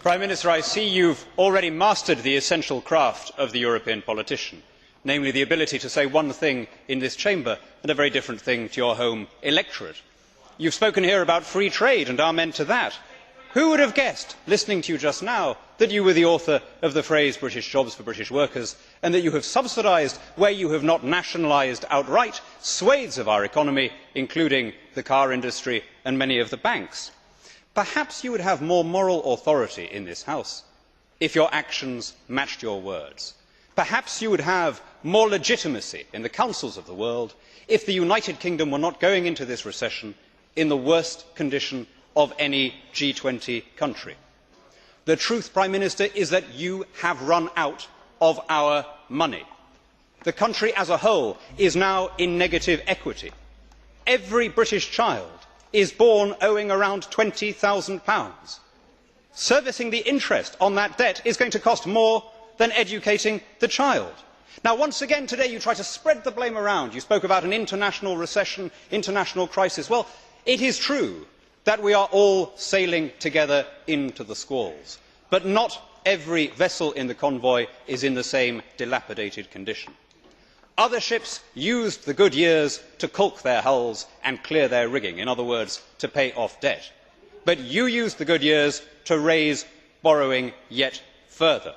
Prime Minister, I see you have already mastered the essential craft of the European politician, namely the ability to say one thing in this chamber and a very different thing to your home electorate. You have spoken here about free trade and amen to that. Who would have guessed, listening to you just now, that you were the author of the phrase British jobs for British workers, and that you have subsidised, where you have not nationalised outright, swathes of our economy, including the car industry and many of the banks? Perhaps you would have more moral authority in this House if your actions matched your words. Perhaps you would have more legitimacy in the councils of the world if the United Kingdom were not going into this recession in the worst condition of any G20 country. The truth, Prime Minister, is that you have run out of our money. The country as a whole is now in negative equity. Every British child is born owing around £20,000. Servicing the interest on that debt is going to cost more than educating the child. Now, once again today you try to spread the blame around. You spoke about an international recession, international crisis. Well, it is true that we are all sailing together into the squalls, but not every vessel in the convoy is in the same dilapidated condition. Other ships used the good years to caulk their hulls and clear their rigging, in other words, to pay off debt. But you used the good years to raise borrowing yet further.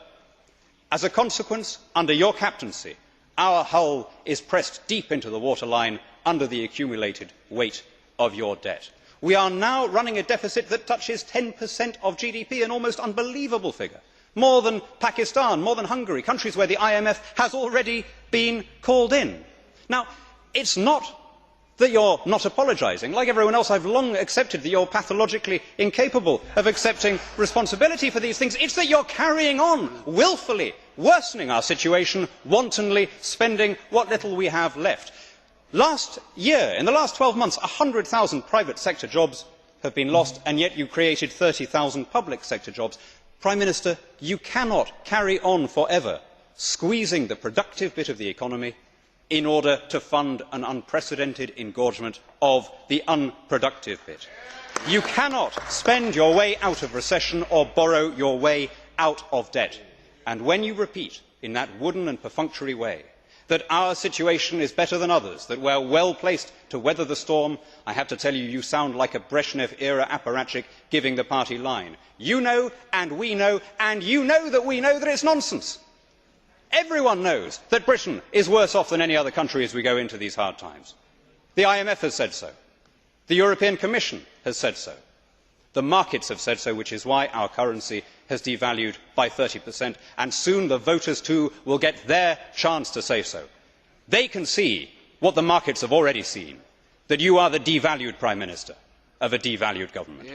As a consequence, under your captaincy, our hull is pressed deep into the waterline under the accumulated weight of your debt. We are now running a deficit that touches 10% of GDP, an almost unbelievable figure. More than Pakistan, more than Hungary, countries where the IMF has already been called in. Now, it is not that you are not apologising. Like everyone else, I have long accepted that you are pathologically incapable of accepting responsibility for these things. It is that you are carrying on, wilfully worsening our situation, wantonly spending what little we have left. Last year, in the last 12 months, 100,000 private sector jobs have been lost, and yet you created 30,000 public sector jobs. Prime Minister, you cannot carry on forever squeezing the productive bit of the economy in order to fund an unprecedented engorgement of the unproductive bit. You cannot spend your way out of recession or borrow your way out of debt. And when you repeat in that wooden and perfunctory way that our situation is better than others, that we are well placed to weather the storm, I have to tell you, you sound like a Brezhnev era apparatchik giving the party line. You know, and we know, and you know that we know that it is nonsense. Everyone knows that Britain is worse off than any other country as we go into these hard times. The IMF has said so. The European Commission has said so. The markets have said so, which is why our currency has devalued by 30%, and soon the voters too will get their chance to say so. They can see what the markets have already seen, that you are the devalued Prime Minister of a devalued government.